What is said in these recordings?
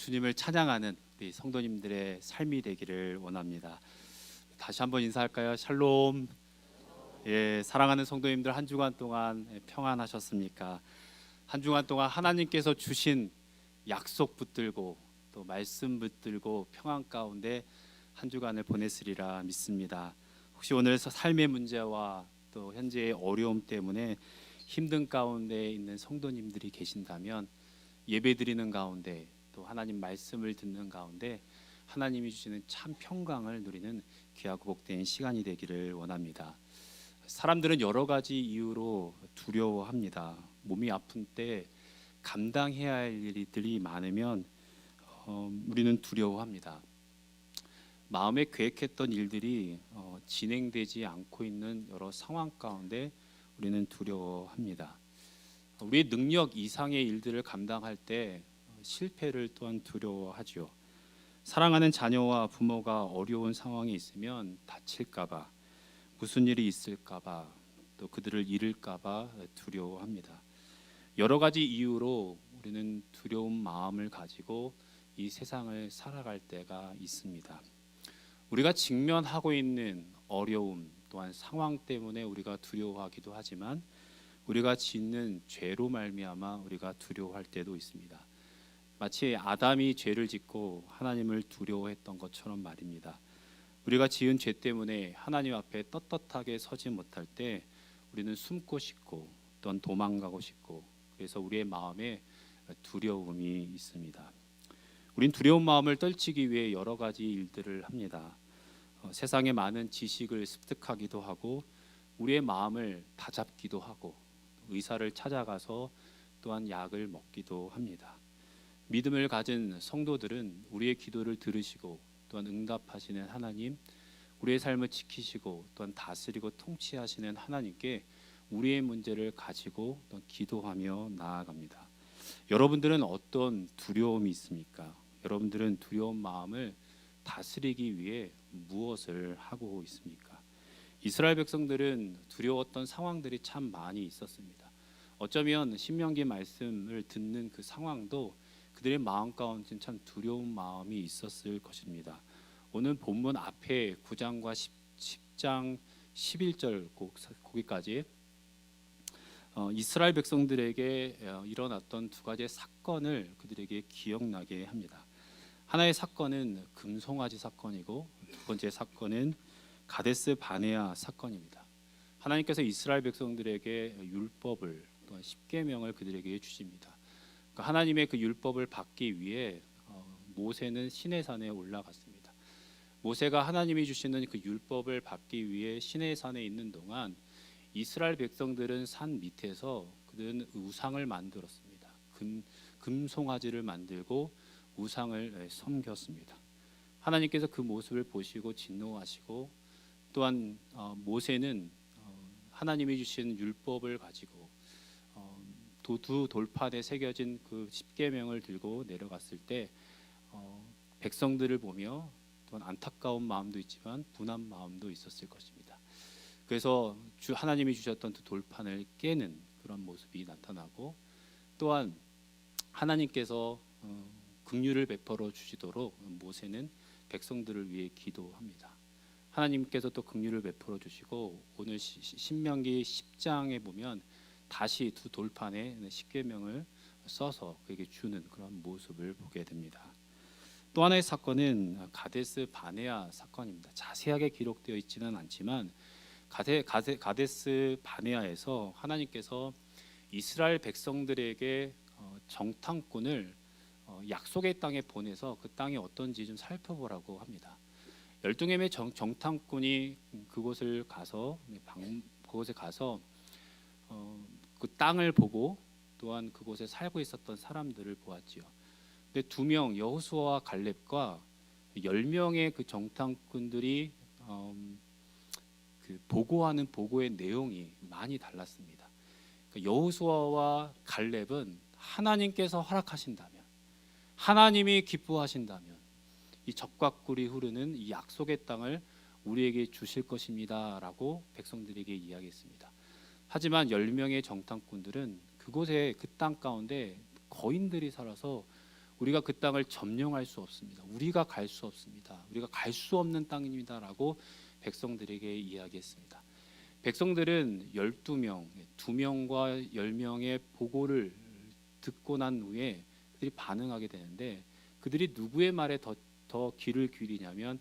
주님을 찬양하는 우리 성도님들의 삶이 되기를 원합니다. 다시 한번 인사할까요? 샬롬. 예, 사랑하는 성도님들, 한 주간 동안 평안하셨습니까? 한 주간 동안 하나님께서 주신 약속 붙들고 또 말씀 붙들고 평안 가운데 한 주간을 보냈으리라 믿습니다. 혹시 오늘 삶의 문제와 또 현재의 어려움 때문에 힘든 가운데 있는 성도님들이 계신다면, 예배드리는 가운데 또 하나님 말씀을 듣는 가운데 하나님이 주시는 참 평강을 누리는 귀하고 복된 시간이 되기를 원합니다. 사람들은 여러 가지 이유로 두려워합니다. 몸이 아픈 때 감당해야 할 일들이 많으면 우리는 두려워합니다. 마음에 계획했던 일들이 진행되지 않고 있는 여러 상황 가운데 우리는 두려워합니다. 우리의 능력 이상의 일들을 감당할 때 실패를 또한 두려워하죠. 사랑하는 자녀와 부모가 어려운 상황에 있으면 다칠까봐, 무슨 일이 있을까봐, 또 그들을 잃을까봐 두려워합니다. 여러 가지 이유로 우리는 두려운 마음을 가지고 이 세상을 살아갈 때가 있습니다. 우리가 직면하고 있는 어려움 또한 상황 때문에 우리가 두려워하기도 하지만, 우리가 짓는 죄로 말미암아 우리가 두려워할 때도 있습니다. 마치 아담이 죄를 짓고 하나님을 두려워했던 것처럼 말입니다. 우리가 지은 죄 때문에 하나님 앞에 떳떳하게 서지 못할 때 우리는 숨고 싶고 또한 도망가고 싶고, 그래서 우리의 마음에 두려움이 있습니다. 우린 두려운 마음을 떨치기 위해 여러 가지 일들을 합니다. 세상의 많은 지식을 습득하기도 하고, 우리의 마음을 다잡기도 하고, 의사를 찾아가서 또한 약을 먹기도 합니다. 믿음을 가진 성도들은 우리의 기도를 들으시고 또한 응답하시는 하나님, 우리의 삶을 지키시고 또한 다스리고 통치하시는 하나님께 우리의 문제를 가지고 또한 기도하며 나아갑니다. 여러분들은 어떤 두려움이 있습니까? 여러분들은 두려운 마음을 다스리기 위해 무엇을 하고 있습니까? 이스라엘 백성들은 두려웠던 상황들이 참 많이 있었습니다. 어쩌면 신명기 말씀을 듣는 그 상황도 그들의 마음 가운데 참 두려운 마음이 있었을 것입니다. 오늘 본문 앞에 9장과 10장 11절 거기까지 이스라엘 백성들에게 일어났던 두 가지의 사건을 그들에게 기억나게 합니다. 하나의 사건은 금송아지 사건이고, 두 번째 사건은 가데스 바네아 사건입니다. 하나님께서 이스라엘 백성들에게 율법을 또한 십계명을 그들에게 주십니다. 그러니까 하나님의 그 율법을 받기 위해 모세는 시내산에 올라갔습니다. 모세가 하나님이 주시는 그 율법을 받기 위해 시내산에 있는 동안 이스라엘 백성들은 산 밑에서 그들은 우상을 만들었습니다. 금송아지를 만들고 우상을 섬겼습니다. 하나님께서 그 모습을 보시고 진노하시고, 또한 모세는 하나님이 주신 율법을 가지고 두 돌판에 새겨진 그 십계명을 들고 내려갔을 때 백성들을 보며 또한 안타까운 마음도 있지만 분한 마음도 있었을 것입니다. 그래서 하나님이 주셨던 두 돌판을 깨는 그런 모습이 나타나고, 또한 하나님께서 긍휼을 베풀어 주시도록 모세는 백성들을 위해 기도합니다. 하나님께서 또 긍휼을 베풀어 주시고, 오늘 신명기 10장에 보면 다시 두 돌판에 십계명을 써서 그에게 주는 그런 모습을 보게 됩니다. 또 하나의 사건은 가데스 바네아 사건입니다. 자세하게 기록되어 있지는 않지만 가데스 바네아에서 하나님께서 이스라엘 백성들에게 정탐꾼을 약속의 땅에 보내서 그 땅이 어떤지 좀 살펴보라고 합니다. 12명의 정탐꾼이 그곳에 가서 그 땅을 보고 또한 그곳에 살고 있었던 사람들을 보았지요. 근데 2명, 여호수아와 갈렙과 10명의 그 정탐꾼들이 그 보고하는 보고의 내용이 많이 달랐습니다. 그러니까 여호수아와 갈렙은 하나님께서 허락하신다면, 하나님이 기뻐하신다면 이 적과 꿀이 흐르는 이 약속의 땅을 우리에게 주실 것입니다라고 백성들에게 이야기했습니다. 하지만 10명의 정탐꾼들은 그곳에 그 땅 가운데 거인들이 살아서 우리가 그 땅을 점령할 수 없습니다. 우리가 갈 수 없습니다. 우리가 갈 수 없는 땅입니다라고 백성들에게 이야기했습니다. 백성들은 12명, 2명과 10명의 보고를 듣고 난 후에 그들이 반응하게 되는데, 그들이 누구의 말에 더 귀를 기울이냐면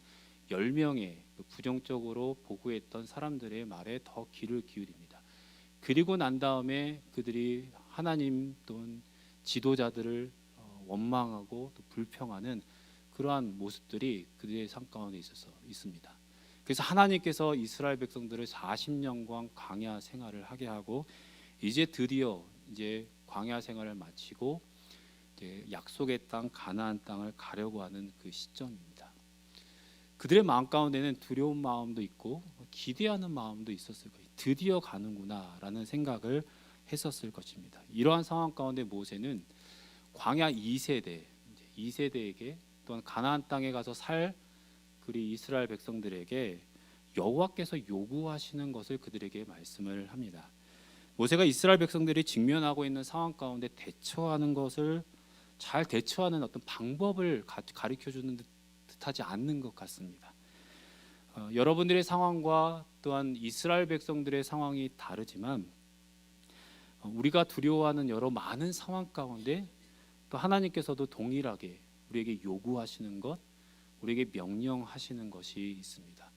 10명의 부정적으로 보고했던 사람들의 말에 더 귀를 기울입니다. 그리고 난 다음에 그들이 하나님 또는 지도자들을 원망하고 또 불평하는 그러한 모습들이 그들의 삶 가운데 있습니다. 그래서 하나님께서 이스라엘 백성들을 40년간 광야 생활을 하게 하고, 이제 드디어 이제 광야 생활을 마치고 이제 약속의 땅 가나안 땅을 가려고 하는 그 시점입니다. 그들의 마음 가운데는 두려운 마음도 있고 기대하는 마음도 있었을 거예요. 드디어 가는구나라는 생각을 했었을 것입니다. 이러한 상황 가운데 모세는 광야 2세대에게 또한 가나안 땅에 가서 살 그리 이스라엘 백성들에게 여호와께서 요구하시는 것을 그들에게 말씀을 합니다. 모세가 이스라엘 백성들이 직면하고 있는 상황 가운데 잘 대처하는 어떤 방법을 가르쳐 주는 듯하지 않는 것 같습니다. 여러분들의 상황과 또한 이스라엘 백성들의 상황이 다르지만 우리가 두려워하는 여러 많은 상황 가운데 또 하나님께서도 동일하게 우리에게 요구하시는 것, 우리에게 명령하시는 것이 있습니다.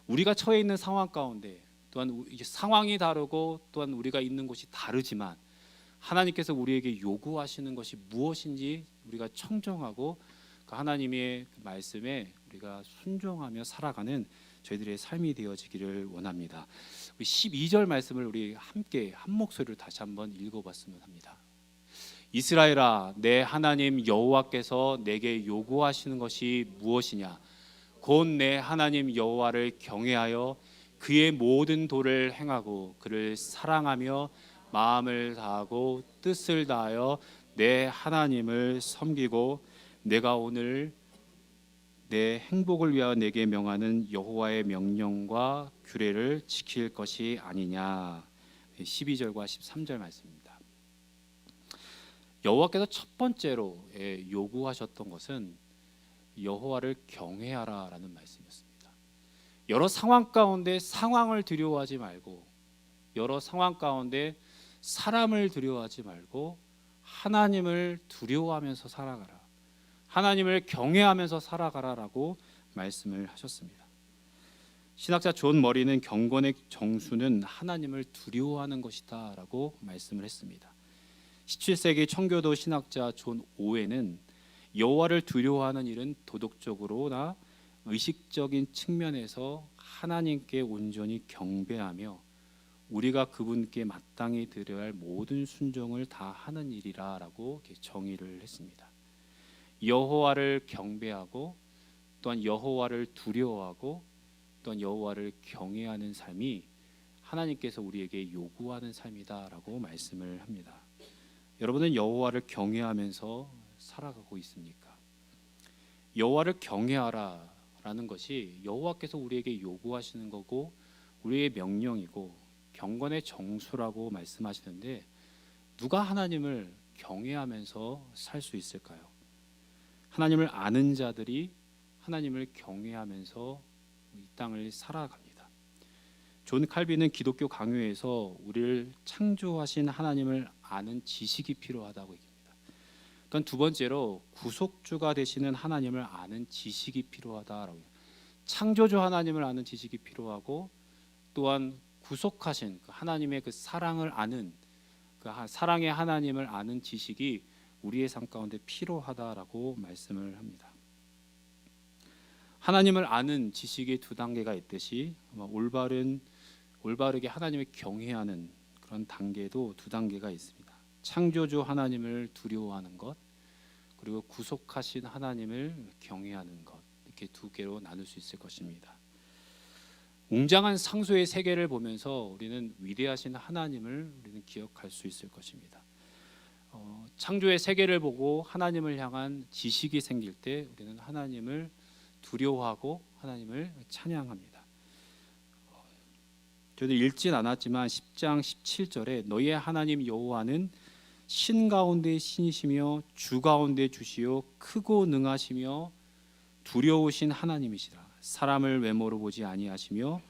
우리가 처해 있는 상황 가운데 또한 상황이 다르고 또한 우리가 있는 곳이 다르지만 하나님께서 우리에게 요구하시는 것이 무엇인지 우리가 청정하고 그 하나님의 말씀에 우리가 순종하며 살아가는 저희들의 삶이 되어지기를 원합니다. 우리 12절 말씀을 우리 함께 한 목소리로 다시 한번 읽어봤으면 합니다. 이스라엘아, 내 하나님 여호와께서 내게 요구하시는 것이 무엇이냐? 곧 내 하나님 여호와를 경외하여 그의 모든 도를 행하고 그를 사랑하며 마음을 다하고 뜻을 다하여 내 하나님을 섬기고 내가 오늘 내 행복을 위하여 내게 명하는 여호와의 명령과 규례를 지킬 것이 아니냐. 12절과 13절 말씀입니다. 여호와께서 첫 번째로 요구하셨던 것은 여호와를 경외하라라는 말씀이었습니다. 여러 상황 가운데 상황을 두려워하지 말고, 여러 상황 가운데 사람을 두려워하지 말고 하나님을 두려워하면서 살아가라, 하나님을 경외하면서 살아가라라고 말씀을 하셨습니다. 신학자 존 머리는 경건의 정수는 하나님을 두려워하는 것이다라고 말씀을 했습니다. 17세기 청교도 신학자 존 오웬은 여호와를 두려워하는 일은 도덕적으로나 의식적인 측면에서 하나님께 온전히 경배하며 우리가 그분께 마땅히 드려야 할 모든 순종을 다 하는 일이라라고 정의를 했습니다. 여호와를 경배하고 또한 여호와를 두려워하고 또한 여호와를 경외하는 삶이 하나님께서 우리에게 요구하는 삶이다라고 말씀을 합니다. 여러분은 여호와를 경외하면서 살아가고 있습니까? 여호와를 경외하라라는 것이 여호와께서 우리에게 요구하시는 거고 우리의 명령이고 경건의 정수라고 말씀하시는데, 누가 하나님을 경외하면서 살 수 있을까요? 하나님을 아는 자들이 하나님을 경외하면서 이 땅을 살아갑니다. 존 칼빈은 기독교 강요에서 우리를 창조하신 하나님을 아는 지식이 필요하다고 얘기합니다. 또한 두 번째로 구속주가 되시는 하나님을 아는 지식이 필요하다라고 해요. 창조주 하나님을 아는 지식이 필요하고 또한 구속하신 하나님의 그 사랑을 아는 그 사랑의 하나님을 아는 지식이 우리의 삶 가운데 필요하다라고 말씀을 합니다. 하나님을 아는 지식의 두 단계가 있듯이 올바르게 하나님을 경외하는 그런 단계도 두 단계가 있습니다. 창조주 하나님을 두려워하는 것, 그리고 구속하신 하나님을 경외하는 것, 이렇게 두 개로 나눌 수 있을 것입니다. 웅장한 상수의 세계를 보면서 우리는 위대하신 하나님을 우리는 기억할 수 있을 것입니다. 창조의 세계를 보고 하나님을 향한 지식이 생길 때 우리는 하나님을 두려워하고 하나님을 찬양합니다. 저도 읽진 않았지만 10장 17절에 너희의 하나님 여호와는 신 가운데 신이시며 주 가운데 주시요 크고 능하시며 두려우신 하나님이시라. 사람을 외모로 보지 아니하시며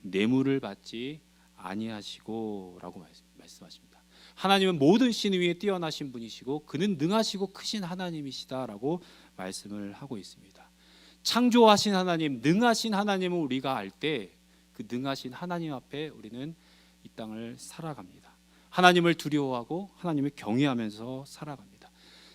뇌물을 받지 아니하시고라고 말씀하십니다. 하나님은 모든 신 위에 뛰어나신 분이시고 그는 능하시고 크신 하나님이시다라고 말씀을 하고 있습니다. 창조하신 하나님, 능하신 하나님을 우리가 알 때 그 능하신 하나님 앞에 우리는 이 땅을 살아갑니다. 하나님을 두려워하고 하나님을 경외하면서 살아갑니다.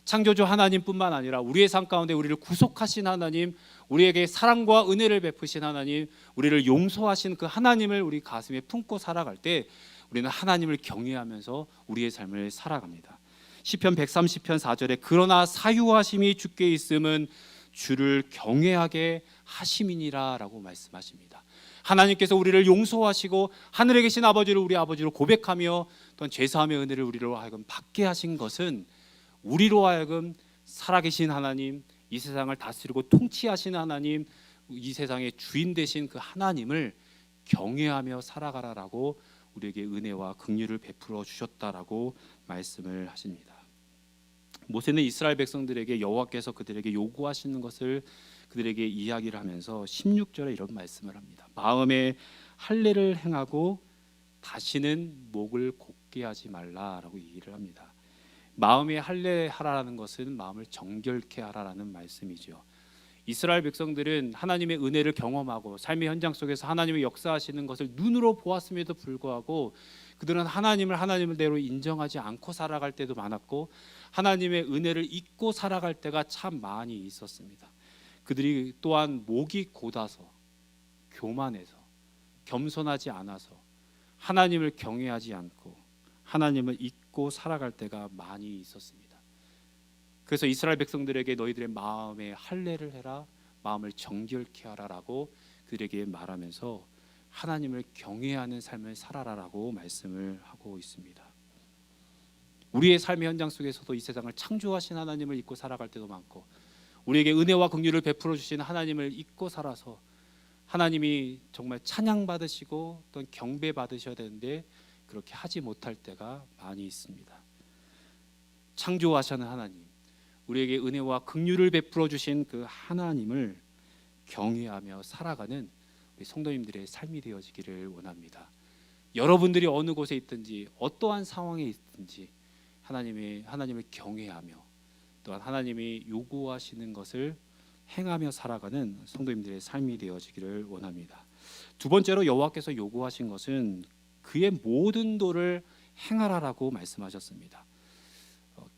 창조주 하나님뿐만 아니라 우리의 삶 가운데 우리를 구속하신 하나님, 우리에게 사랑과 은혜를 베푸신 하나님, 우리를 용서하신 그 하나님을 우리 가슴에 품고 살아갈 때 우리는 하나님을 경외하면서 우리의 삶을 살아갑니다. 시편 130편 4절에 그러나 사유하심이 주께 있음은 주를 경외하게 하심이니라라고 말씀하십니다. 하나님께서 우리를 용서하시고 하늘에 계신 아버지를 우리 아버지로 고백하며 또한 죄사함의 은혜를 우리로 하여금 받게 하신 것은 우리로 하여금 살아계신 하나님, 이 세상을 다스리고 통치하신 하나님, 이 세상의 주인 되신 그 하나님을 경외하며 살아가라라고 우리에게 은혜와 긍휼을 베풀어 주셨다라고 말씀을 하십니다. 모세는 이스라엘 백성들에게 여호와께서 그들에게 요구하시는 것을 그들에게 이야기를 하면서 16절에 이런 말씀을 합니다. 마음에 할례를 행하고 다시는 목을 곧게 하지 말라라고 얘기를 합니다. 마음에 할례하라는 것은 마음을 정결케 하라라는 말씀이죠. 이스라엘 백성들은 하나님의 은혜를 경험하고 삶의 현장 속에서 하나님의 역사하시는 것을 눈으로 보았음에도 불구하고 그들은 하나님을 하나님대로 인정하지 않고 살아갈 때도 많았고 하나님의 은혜를 잊고 살아갈 때가 참 많이 있었습니다. 그들이 또한 목이 곧아서 교만해서 겸손하지 않아서 하나님을 경외하지 않고 하나님을 잊고 살아갈 때가 많이 있었습니다. 그래서 이스라엘 백성들에게 너희들의 마음에 할례를 해라, 마음을 정결케 하라라고 그들에게 말하면서 하나님을 경외하는 삶을 살아라라고 말씀을 하고 있습니다. 우리의 삶의 현장 속에서도 이 세상을 창조하신 하나님을 잊고 살아갈 때도 많고 우리에게 은혜와 긍휼을 베풀어 주신 하나님을 잊고 살아서 하나님이 정말 찬양받으시고 또 경배받으셔야 되는데 그렇게 하지 못할 때가 많이 있습니다. 창조하시는 하나님, 우리에게 은혜와 긍휼을 베풀어 주신 그 하나님을 경외하며 살아가는 우리 성도님들의 삶이 되어지기를 원합니다. 여러분들이 어느 곳에 있든지 어떠한 상황에 있든지 하나님을 경외하며 또한 하나님이 요구하시는 것을 행하며 살아가는 성도님들의 삶이 되어지기를 원합니다. 두 번째로 여호와께서 요구하신 것은 그의 모든 도를 행하라라고 말씀하셨습니다.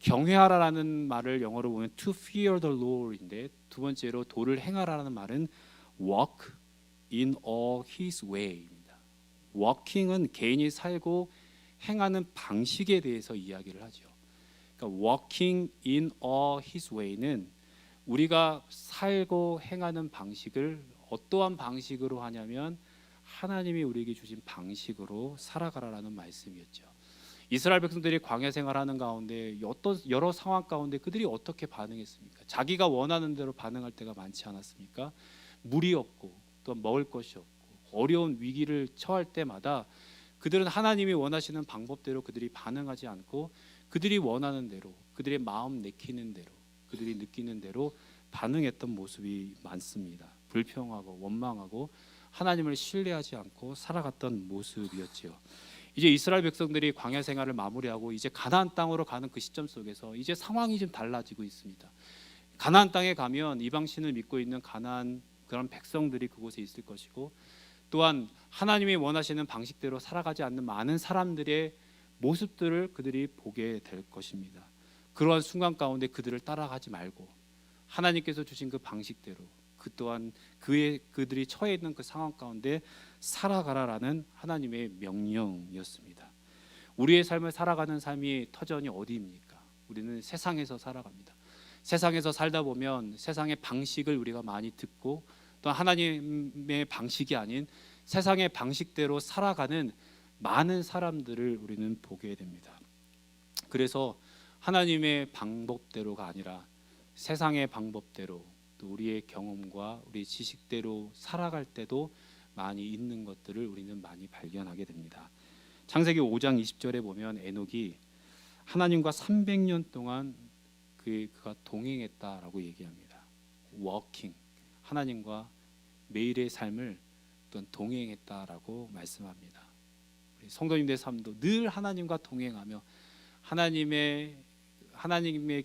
경외하라라는 말을 영어로 보면 to fear the Lord인데 두 번째로 도를 행하라라는 말은 walk in all His way입니다. walking은 개인이 살고 행하는 방식에 대해서 이야기를 하죠. 그러니까 walking in all His way는 우리가 살고 행하는 방식을 어떠한 방식으로 하냐면 하나님이 우리에게 주신 방식으로 살아가라라는 말씀이었죠. 이스라엘 백성들이 광야 생활하는 가운데 여러 상황 가운데 그들이 어떻게 반응했습니까? 자기가 원하는 대로 반응할 때가 많지 않았습니까? 물이 없고 또 먹을 것이 없고 어려운 위기를 처할 때마다 그들은 하나님이 원하시는 방법대로 그들이 반응하지 않고 그들이 원하는 대로 그들의 마음 내키는 대로 그들이 느끼는 대로 반응했던 모습이 많습니다. 불평하고 원망하고 하나님을 신뢰하지 않고 살아갔던 모습이었지요. 이제 이스라엘 백성들이 광야 생활을 마무리하고 이제 가나안 땅으로 가는 그 시점 속에서 이제 상황이 좀 달라지고 있습니다. 가나안 땅에 가면 이방신을 믿고 있는 가나안 그런 백성들이 그곳에 있을 것이고 또한 하나님이 원하시는 방식대로 살아가지 않는 많은 사람들의 모습들을 그들이 보게 될 것입니다. 그러한 순간 가운데 그들을 따라가지 말고 하나님께서 주신 그 방식대로 그 또한 그들이 처해 있는 그 상황 가운데 살아가라라는 하나님의 명령이었습니다. 우리의 삶을 살아가는 삶이 터전이 어디입니까? 우리는 세상에서 살아갑니다. 세상에서 살다 보면 세상의 방식을 우리가 많이 듣고 또 하나님의 방식이 아닌 세상의 방식대로 살아가는 많은 사람들을 우리는 보게 됩니다. 그래서 하나님의 방법대로가 아니라 세상의 방법대로 또 우리의 경험과 우리 지식대로 살아갈 때도 많이 있는 것들을 우리는 많이 발견하게 됩니다. 창세기 5장 20절에 보면 에녹이 하나님과 300년 동안 그가 동행했다라고 얘기합니다. 워킹, 하나님과 매일의 삶을 또한 동행했다라고 말씀합니다. 우리 성도님들의 삶도 늘 하나님과 동행하며 하나님의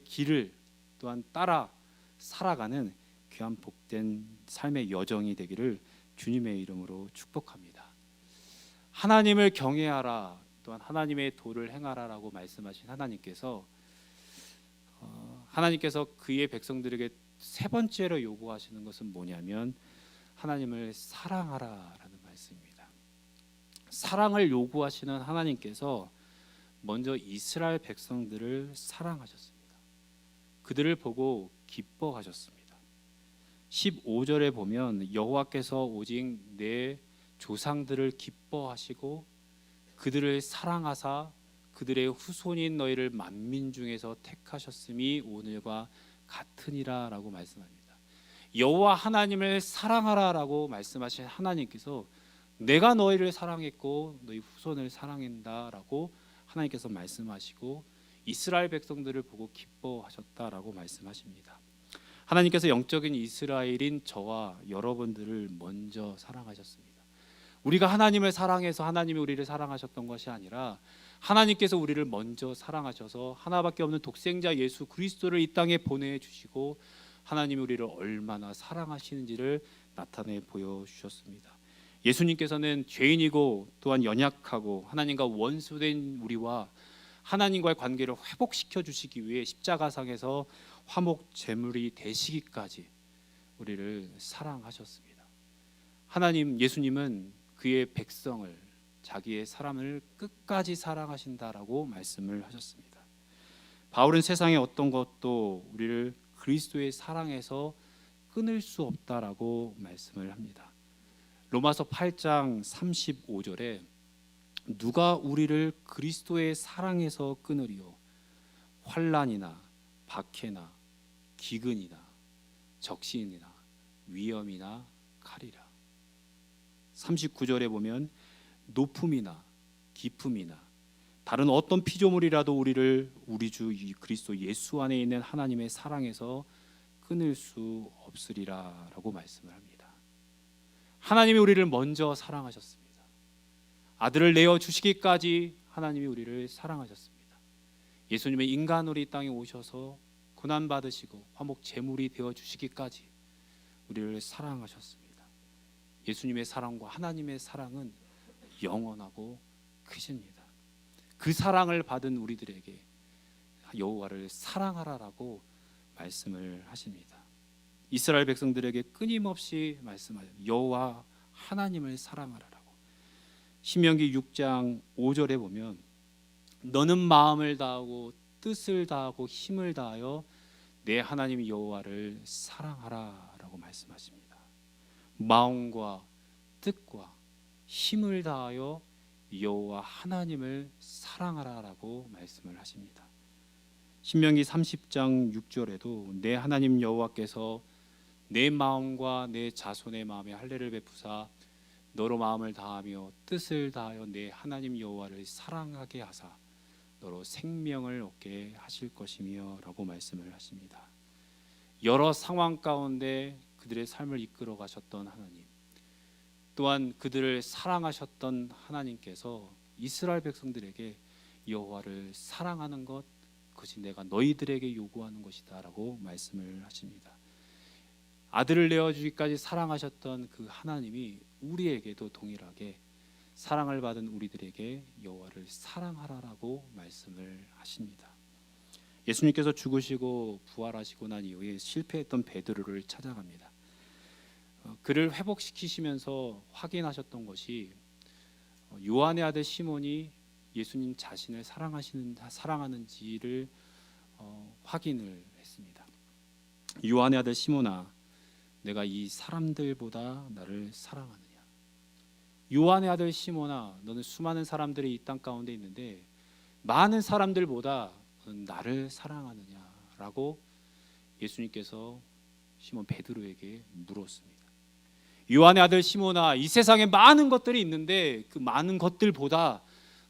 길을 또한 따라 살아가는 귀한 복된 삶의 여정이 되기를 주님의 이름으로 축복합니다. 하나님을 경외하라, 또한 하나님의 도를 행하라라고 말씀하신 하나님께서 그의 백성들에게 세 번째로 요구하시는 것은 뭐냐면 하나님을 사랑하라라는 말씀입니다. 사랑을 요구하시는 하나님께서 먼저 이스라엘 백성들을 사랑하셨습니다. 그들을 보고 기뻐하셨습니다. 15절에 보면 여호와께서 오직 내 조상들을 기뻐하시고 그들을 사랑하사 그들의 후손인 너희를 만민 중에서 택하셨음이 오늘과 같으니라라고 말씀합니다. 여호와 하나님을 사랑하라라고 말씀하신 하나님께서 내가 너희를 사랑했고 너희 후손을 사랑한다라고 하나님께서 말씀하시고 이스라엘 백성들을 보고 기뻐하셨다라고 말씀하십니다. 하나님께서 영적인 이스라엘인 저와 여러분들을 먼저 사랑하셨습니다. 우리가 하나님을 사랑해서 하나님이 우리를 사랑하셨던 것이 아니라 하나님께서 우리를 먼저 사랑하셔서 하나밖에 없는 독생자 예수 그리스도를 이 땅에 보내주시고 하나님이 우리를 얼마나 사랑하시는지를 나타내 보여주셨습니다. 예수님께서는 죄인이고 또한 연약하고 하나님과 원수된 우리와 하나님과의 관계를 회복시켜 주시기 위해 십자가상에서 화목 제물이 되시기까지 우리를 사랑하셨습니다. 예수님은 그의 백성을 자기의 사람을 끝까지 사랑하신다라고 말씀을 하셨습니다. 바울은 세상의 어떤 것도 우리를 그리스도의 사랑에서 끊을 수 없다라고 말씀을 합니다. 로마서 8장 35절에 누가 우리를 그리스도의 사랑에서 끊으리요? 환난이나 박해나 기근이나 적신이나 위험이나 칼이라. 39절에 보면 높음이나 깊음이나 다른 어떤 피조물이라도 우리를 우리 주 그리스도 예수 안에 있는 하나님의 사랑에서 끊을 수 없으리라라고 말씀을 합니다. 하나님이 우리를 먼저 사랑하셨습니다. 아들을 내어 주시기까지 하나님이 우리를 사랑하셨습니다. 예수님의 인간으로 이 땅에 오셔서 고난 받으시고 화목 제물이 되어 주시기까지 우리를 사랑하셨습니다. 예수님의 사랑과 하나님의 사랑은 영원하고 크십니다. 그 사랑을 받은 우리들에게 여호와를 사랑하라라고 말씀을 하십니다. 이스라엘 백성들에게 끊임없이 말씀하여 여호와 하나님을 사랑하라라고. 신명기 6장 5절에 보면 너는 마음을 다하고 뜻을 다하고 힘을 다하여 내 하나님 여호와를 사랑하라라고 말씀하십니다. 마음과 뜻과 힘을 다하여 여호와 하나님을 사랑하라라고 말씀을 하십니다. 신명기 30장 6절에도 내 하나님 여호와께서 내 마음과 내 자손의 마음에 할례를 베푸사 너로 마음을 다하며 뜻을 다하여 내 하나님 여호와를 사랑하게 하사 너로 생명을 얻게 하실 것이며 라고 말씀을 하십니다. 여러 상황 가운데 그들의 삶을 이끌어 가셨던 하나님, 또한 그들을 사랑하셨던 하나님께서 이스라엘 백성들에게 여호와를 사랑하는 것, 그것이 내가 너희들에게 요구하는 것이다 라고 말씀을 하십니다. 아들을 내어주기까지 사랑하셨던 그 하나님이 우리에게도 동일하게 사랑을 받은 우리들에게 여호와를 사랑하라라고 말씀을 하십니다. 예수님께서 죽으시고 부활하시고 난 이후에 실패했던 베드로를 찾아갑니다. 그를 회복시키시면서 확인하셨던 것이 요한의 아들 시몬이 예수님 자신을 사랑하는지를 확인을 했습니다. 요한의 아들 시몬아, 내가 이 사람들보다 나를 사랑하느냐? 요한의 아들 시몬아, 너는 수많은 사람들이 이 땅 가운데 있는데 많은 사람들보다 너는 나를 사랑하느냐라고 예수님께서 시몬 베드로에게 물었습니다. 요한의 아들 시몬아, 이 세상에 많은 것들이 있는데 그 많은 것들보다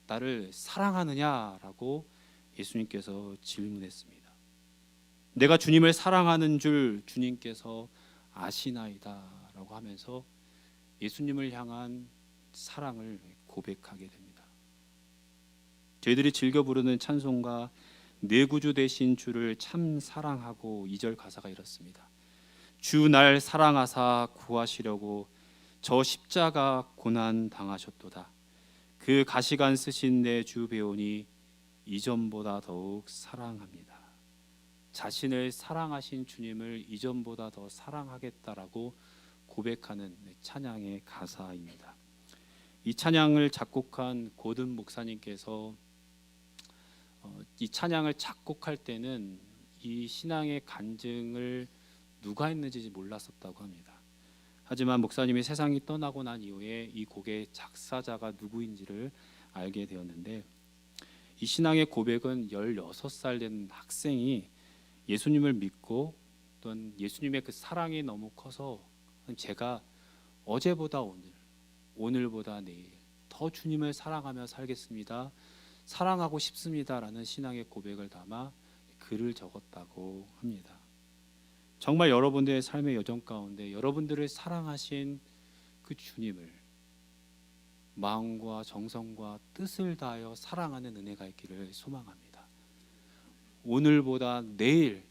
나를 사랑하느냐라고 예수님께서 질문했습니다. 내가 주님을 사랑하는 줄 주님께서 아시나이다 라고 하면서 예수님을 향한 사랑을 고백하게 됩니다. 저희들이 즐겨 부르는 찬송가 내 구주 되신 주를 참 사랑하고 2절 가사가 이렇습니다. 주 날 사랑하사 구하시려고 저 십자가 고난 당하셨도다. 그 가시관 쓰신 내 주 배우니 이전보다 더욱 사랑합니다. 자신을 사랑하신 주님을 이전보다 더 사랑하겠다라고 고백하는 찬양의 가사입니다. 이 찬양을 작곡한 고든 목사님께서 이 찬양을 작곡할 때는 이 신앙의 간증을 누가 했는지 몰랐었다고 합니다. 하지만 목사님이 세상이 떠나고 난 이후에 이 곡의 작사자가 누구인지를 알게 되었는데, 이 신앙의 고백은 16살 된 학생이 예수님을 믿고 또한 예수님의 그 사랑이 너무 커서 제가 어제보다 오늘, 오늘보다 내일 더 주님을 사랑하며 살겠습니다, 사랑하고 싶습니다라는 신앙의 고백을 담아 글을 적었다고 합니다. 정말 여러분들의 삶의 여정 가운데 여러분들을 사랑하신 그 주님을 마음과 정성과 뜻을 다하여 사랑하는 은혜가 있기를 소망합니다. 오늘보다 내일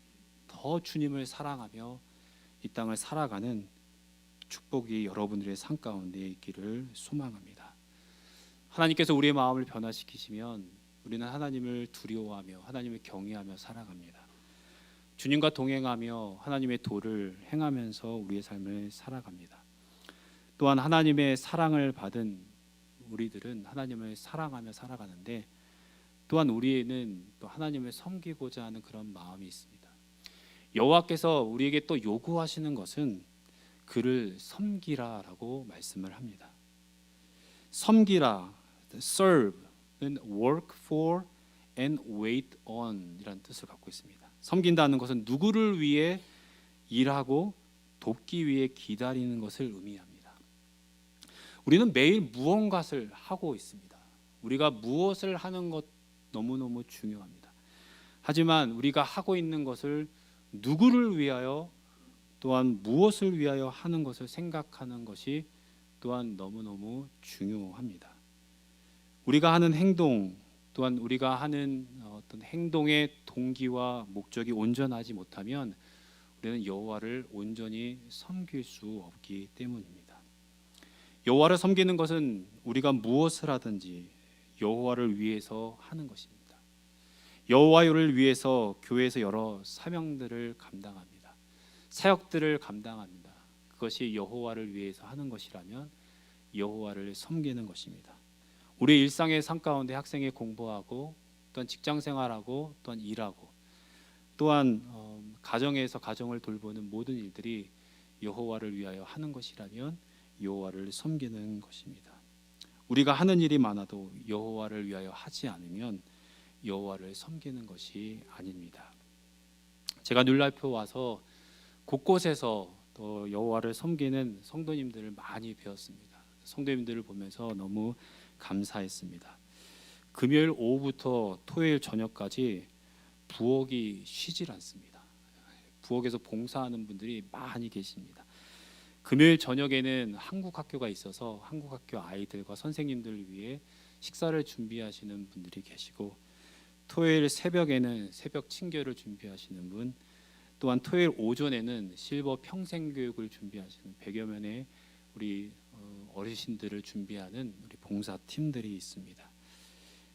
더 주님을 사랑하며 이 땅을 살아가는 축복이 여러분들의 삶 가운데 있기를 소망합니다. 하나님께서 우리의 마음을 변화시키시면 우리는 하나님을 두려워하며 하나님을 경외하며 살아갑니다. 주님과 동행하며 하나님의 도를 행하면서 우리의 삶을 살아갑니다. 또한 하나님의 사랑을 받은 우리들은 하나님을 사랑하며 살아가는데, 또한 우리에는 또 하나님을 섬기고자 하는 그런 마음이 있습니다. 여호와께서 우리에게 또 요구하시는 것은 그를 섬기라라고 말씀을 합니다. 섬기라, serve는 work for and wait on 이라는 뜻을 갖고 있습니다. 섬긴다는 것은 누구를 위해 일하고 돕기 위해 기다리는 것을 의미합니다. 우리는 매일 무언가를 하고 있습니다. 우리가 무엇을 하는 것 너무너무 중요합니다. 하지만 우리가 하고 있는 것을 누구를 위하여 또한 무엇을 위하여 하는 것을 생각하는 것이 또한 너무너무 중요합니다. 우리가 하는 행동 또한 우리가 하는 어떤 행동의 동기와 목적이 온전하지 못하면 우리는 여호와를 온전히 섬길 수 없기 때문입니다. 여호와를 섬기는 것은 우리가 무엇을 하든지 여호와를 위해서 하는 것입니다. 여호와를 위해서 교회에서 여러 사명들을 감당합니다. 사역들을 감당합니다. 그것이 여호와를 위해서 하는 것이라면 여호와를 섬기는 것입니다. 우리 일상의 삶 가운데 학생이 공부하고 또한 직장 생활하고 또한 일하고 또한 가정에서 가정을 돌보는 모든 일들이 여호와를 위하여 하는 것이라면 여호와를 섬기는 것입니다. 우리가 하는 일이 많아도 여호와를 위하여 하지 않으면 여호와를 섬기는 것이 아닙니다. 제가 뉴라이프 와서 곳곳에서 또 여호와를 섬기는 성도님들을 많이 배웠습니다. 성도님들을 보면서 너무 감사했습니다. 금요일 오후부터 토요일 저녁까지 부엌이 쉬질 않습니다. 부엌에서 봉사하는 분들이 많이 계십니다. 금요일 저녁에는 한국 학교가 있어서 한국 학교 아이들과 선생님들을 위해 식사를 준비하시는 분들이 계시고, 토요일 새벽에는 새벽 친교를 준비하시는 분, 또한 토요일 오전에는 실버 평생교육을 준비하시는 100여 명의 우리 어르신들을 준비하는 우리 봉사팀들이 있습니다.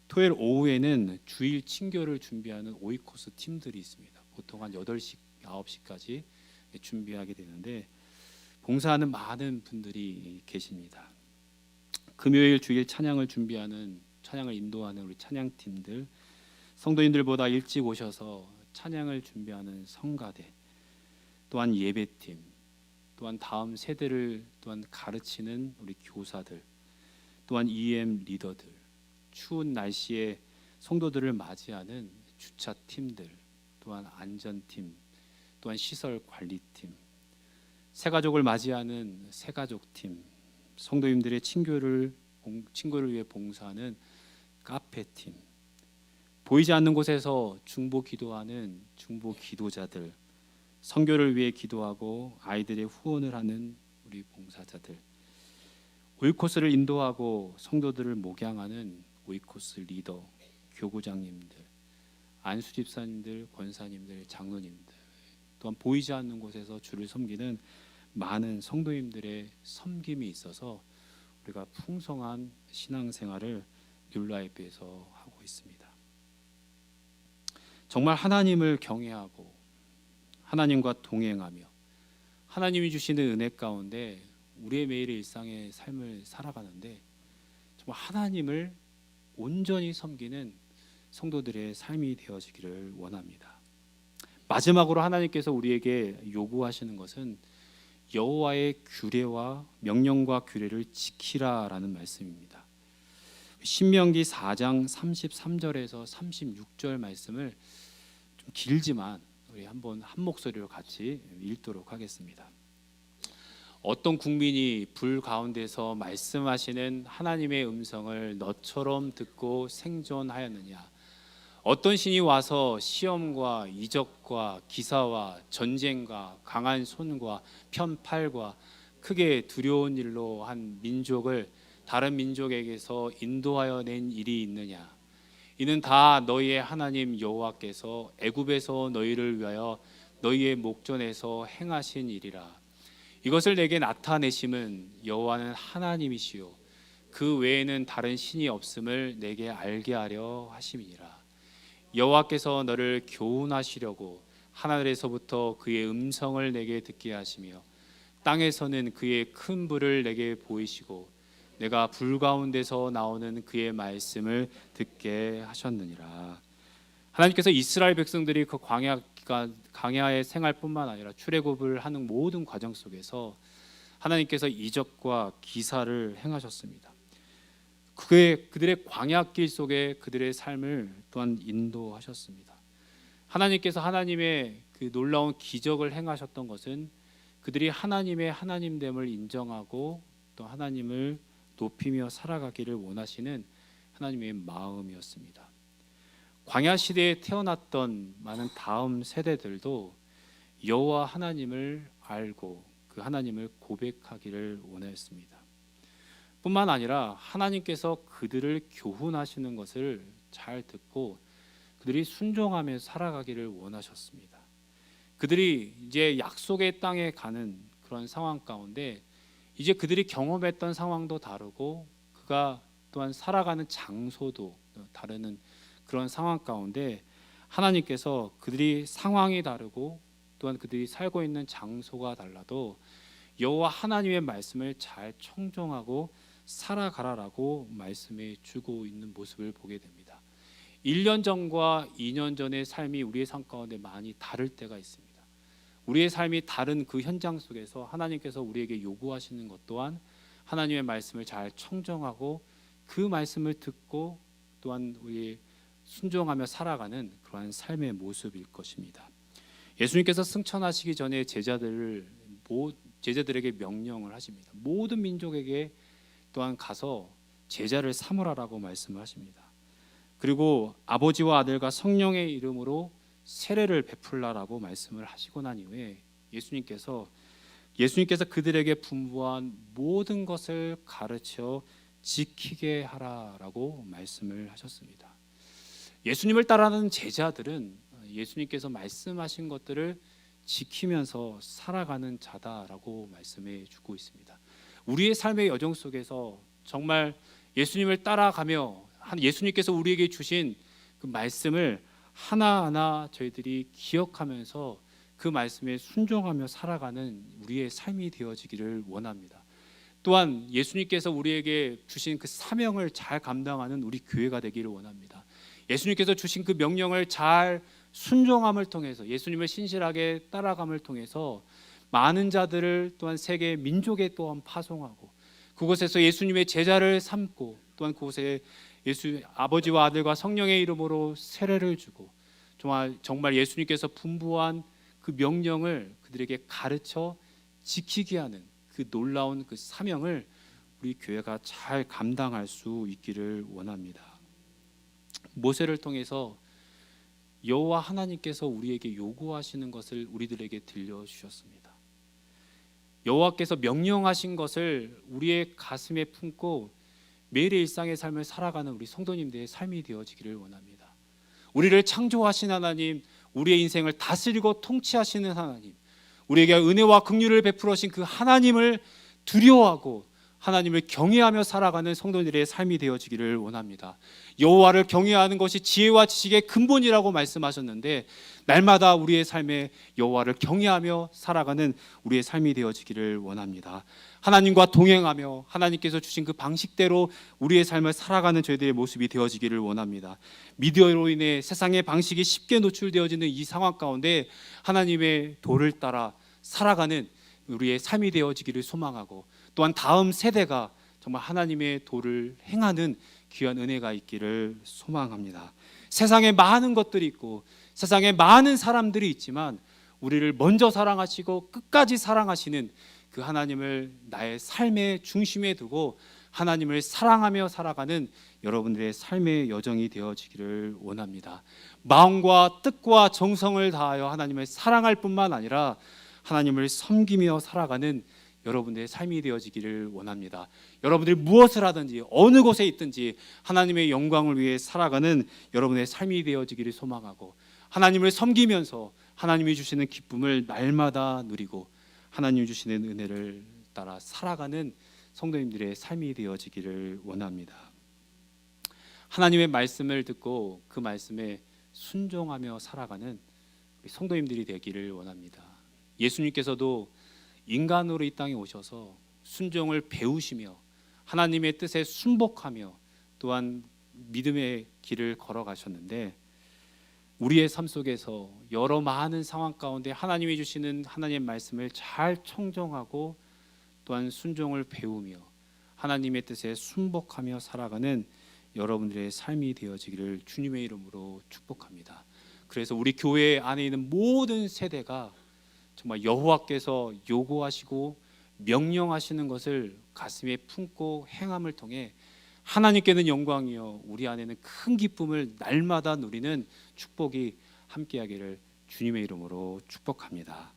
토요일 오후에는 주일 친교를 준비하는 오이코스 팀들이 있습니다. 보통 한 8시, 9시까지 준비하게 되는데 봉사하는 많은 분들이 계십니다. 금요일 주일 찬양을 준비하는, 찬양을 인도하는 우리 찬양팀들, 성도님들보다 일찍 오셔서 찬양을 준비하는 성가대, 또한 예배팀, 또한 다음 세대를 또한 가르치는 우리 교사들, 또한 EM 리더들, 추운 날씨에 성도들을 맞이하는 주차팀들, 또한 안전팀, 또한 시설 관리팀, 새가족을 맞이하는 새가족팀, 성도님들의 친구를 위해 봉사하는 카페팀, 보이지 않는 곳에서 중보 기도하는 중보 기도자들, 선교를 위해 기도하고 아이들의 후원을 하는 우리 봉사자들, 오이코스를 인도하고 성도들을 목양하는 오이코스 리더, 교구장님들, 안수 집사님들, 권사님들, 장로님들, 또한 보이지 않는 곳에서 주를 섬기는 많은 성도님들의 섬김이 있어서 우리가 풍성한 신앙생활을 뉴라이프에서 하고 있습니다. 정말 하나님을 경외하고 하나님과 동행하며 하나님이 주시는 은혜 가운데 우리의 매일의 일상의 삶을 살아가는데 정말 하나님을 온전히 섬기는 성도들의 삶이 되어지기를 원합니다. 마지막으로 하나님께서 우리에게 요구하시는 것은 여호와의 규례와 명령과 규례를 지키라라는 말씀입니다. 신명기 4장 33절에서 36절 말씀을 좀 길지만 우리 한번 한 목소리로 같이 읽도록 하겠습니다. 어떤 국민이 불 가운데서 말씀하시는 하나님의 음성을 너처럼 듣고 생존하였느냐? 어떤 신이 와서 시험과 이적과 기사와 전쟁과 강한 손과 편팔과 크게 두려운 일로 한 민족을 다른 민족에게서 인도하여 낸 일이 있느냐? 이는 다 너희의 하나님 여호와께서 애굽에서 너희를 위하여 너희의 목전에서 행하신 일이라. 이것을 내게 나타내심은 여호와는 하나님이시요 그 외에는 다른 신이 없음을 내게 알게 하려 하심이니라. 여호와께서 너를 교훈하시려고 하늘에서부터 그의 음성을 내게 듣게 하시며 땅에서는 그의 큰 불을 내게 보이시고 내가 불 가운데서 나오는 그의 말씀을 듣게 하셨느니라. 하나님께서 이스라엘 백성들이 그 광야의 생활뿐만 아니라 출애굽을 하는 모든 과정 속에서 하나님께서 이적과 기사를 행하셨습니다. 그들의 광야길 속에 그들의 삶을 또한 인도하셨습니다. 하나님께서 하나님의 그 놀라운 기적을 행하셨던 것은 그들이 하나님의 하나님됨을 인정하고 또 하나님을 높이며 살아가기를 원하시는 하나님의 마음이었습니다. 광야 시대에 태어났던 많은 다음 세대들도 여호와 하나님을 알고 그 하나님을 고백하기를 원하였습니다. 뿐만 아니라 하나님께서 그들을 교훈하시는 것을 잘 듣고 그들이 순종하며 살아가기를 원하셨습니다. 그들이 이제 약속의 땅에 가는 그런 상황 가운데 이제 그들이 경험했던 상황도 다르고 그가 또한 살아가는 장소도 다르는 그런 상황 가운데 하나님께서 그들이 상황이 다르고 또한 그들이 살고 있는 장소가 달라도 여호와 하나님의 말씀을 잘 청종하고 살아가라라고 말씀해 주고 있는 모습을 보게 됩니다. 1년 전과 2년 전의 삶이 우리의 삶 가운데 많이 다를 때가 있습니다. 우리의 삶이 다른 그 현장 속에서 하나님께서 우리에게 요구하시는 것 또한 하나님의 말씀을 잘 청정하고 그 말씀을 듣고 또한 우리 순종하며 살아가는 그러한 삶의 모습일 것입니다. 예수님께서 승천하시기 전에 제자들에게 명령을 하십니다. 모든 민족에게 또한 가서 제자를 삼으라라고 말씀을 하십니다. 그리고 아버지와 아들과 성령의 이름으로 세례를 베풀라라고 말씀을 하시고 난 이후에 예수님께서 그들에게 분부한 모든 것을 가르쳐 지키게 하라라고 말씀을 하셨습니다. 예수님을 따르는 제자들은 예수님께서 말씀하신 것들을 지키면서 살아가는 자다라고 말씀해 주고 있습니다. 우리의 삶의 여정 속에서 정말 예수님을 따라가며 예수님께서 우리에게 주신 그 말씀을 하나하나 저희들이 기억하면서 그 말씀에 순종하며 살아가는 우리의 삶이 되어지기를 원합니다. 또한 예수님께서 우리에게 주신 그 사명을 잘 감당하는 우리 교회가 되기를 원합니다. 예수님께서 주신 그 명령을 잘 순종함을 통해서 예수님을 신실하게 따라감을 통해서 많은 자들을 또한 세계 민족에 또한 파송하고 그곳에서 예수님의 제자를 삼고 또한 그곳에 아버지와 아들과 성령의 이름으로 세례를 주고 정말 예수님께서 분부한 그 명령을 그들에게 가르쳐 지키게 하는 그 놀라운 그 사명을 우리 교회가 잘 감당할 수 있기를 원합니다. 모세를 통해서 여호와 하나님께서 우리에게 요구하시는 것을 우리들에게 들려주셨습니다. 여호와께서 명령하신 것을 우리의 가슴에 품고 매일의 일상의 삶을 살아가는 우리 성도님들의 삶이 되어지기를 원합니다. 우리를 창조하신 하나님, 우리의 인생을 다스리고 통치하시는 하나님, 우리에게 은혜와 긍휼을 베풀으신 그 하나님을 두려워하고 하나님을 경외하며 살아가는 성도들의 삶이 되어지기를 원합니다. 여호와를 경외하는 것이 지혜와 지식의 근본이라고 말씀하셨는데 날마다 우리의 삶에 여호와를 경외하며 살아가는 우리의 삶이 되어지기를 원합니다. 하나님과 동행하며 하나님께서 주신 그 방식대로 우리의 삶을 살아가는 저희들의 모습이 되어지기를 원합니다. 미디어로 인해 세상의 방식이 쉽게 노출되어지는 이 상황 가운데 하나님의 도를 따라 살아가는 우리의 삶이 되어지기를 소망하고 또한 다음 세대가 정말 하나님의 도를 행하는 귀한 은혜가 있기를 소망합니다. 세상에 많은 것들이 있고 세상에 많은 사람들이 있지만 우리를 먼저 사랑하시고 끝까지 사랑하시는 그 하나님을 나의 삶의 중심에 두고 하나님을 사랑하며 살아가는 여러분들의 삶의 여정이 되어지기를 원합니다. 마음과 뜻과 정성을 다하여 하나님을 사랑할 뿐만 아니라 하나님을 섬기며 살아가는 여러분들의 삶이 되어지기를 원합니다. 여러분들이 무엇을 하든지 어느 곳에 있든지 하나님의 영광을 위해 살아가는 여러분의 삶이 되어지기를 소망하고 하나님을 섬기면서 하나님이 주시는 기쁨을 날마다 누리고 하나님이 주시는 은혜를 따라 살아가는 성도님들의 삶이 되어지기를 원합니다. 하나님의 말씀을 듣고 그 말씀에 순종하며 살아가는 우리 성도님들이 되기를 원합니다. 예수님께서도 인간으로 이 땅에 오셔서 순종을 배우시며 하나님의 뜻에 순복하며 또한 믿음의 길을 걸어가셨는데 우리의 삶 속에서 여러 많은 상황 가운데 하나님이 주시는 하나님의 말씀을 잘 청정하고 또한 순종을 배우며 하나님의 뜻에 순복하며 살아가는 여러분들의 삶이 되어지기를 주님의 이름으로 축복합니다. 그래서 우리 교회 안에 있는 모든 세대가 정말 여호와께서 요구하시고 명령하시는 것을 가슴에 품고 행함을 통해 하나님께는 영광이요 우리 안에는 큰 기쁨을 날마다 누리는 축복이 함께하기를 주님의 이름으로 축복합니다.